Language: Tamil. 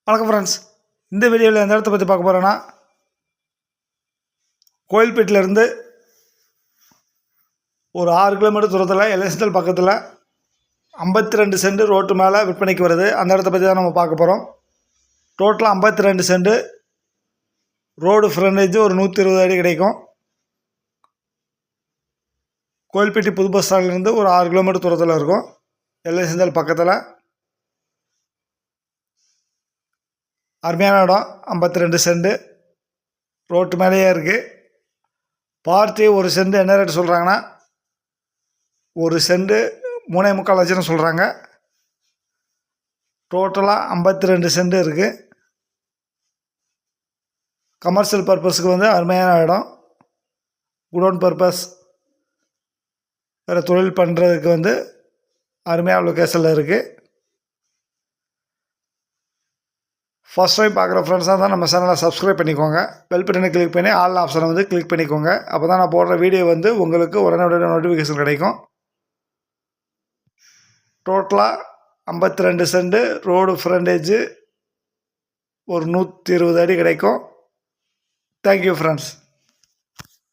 வணக்கம் ஃப்ரெண்ட்ஸ். இந்த வீடியோவில் எந்த இடத்த பற்றி பார்க்க போகிறோன்னா, கோயில்பேட்டிலேருந்து ஒரு 6 கிலோமீட்டர் தூரத்தில் எல்எஸ்எல் பக்கத்தில் 52 சென்ட் ரோட்டு மேலே விற்பனைக்கு வருது. அந்த இடத்த பற்றி தான் நம்ம பார்க்க போகிறோம். டோட்டலாக 52 சென்ட் ரோடு ஃப்ரண்டேஜ் ஒரு 120 அடி கிடைக்கும். கோயில்பேட்டி புது பஸ் ஸ்டாண்ட்லேருந்து ஒரு 6 கிலோமீட்டர் தூரத்தில் இருக்கும். எல்எஸ்எல் பக்கத்தில் அருமையான இடம். 52 சென்ட் ரோட்டு மேலேயே இருக்குது. பார்ட்டி ஒரு சென்ட் என்ன ரேட் சொல்கிறாங்கன்னா, ஒரு சென்ட் 3.25 லட்சம் சொல்கிறாங்க. டோட்டலாக 52 சென்ட் இருக்குது. கமர்ஷியல் பர்பஸுக்கு அருமையான இடம். குடோன் பர்பஸ் வேறு தொழில் பண்ணுறதுக்கு அருமையான லொக்கேஷனில் இருக்குது. ஃபஸ்ட் டைம் பார்க்குற ஃப்ரெண்ட்ஸாக தான் நம்ம சேனலை சப்ஸ்கிரைப் பண்ணிக்கோங்க. பெல் பட்டனை கிளிக் பண்ணி ஆல் ஆப்ஷனை கிளிக் பண்ணிக்கோங்க. அப்போ தான் நான் போடுற வீடியோ உங்களுக்கு உடனே நோட்டிஃபிகேஷன் கிடைக்கும். டோட்டலாக 52 சென்ட் ரோடு ஃப்ரண்டேஜ் ஒரு 120 அடி கிடைக்கும். Thank you friends.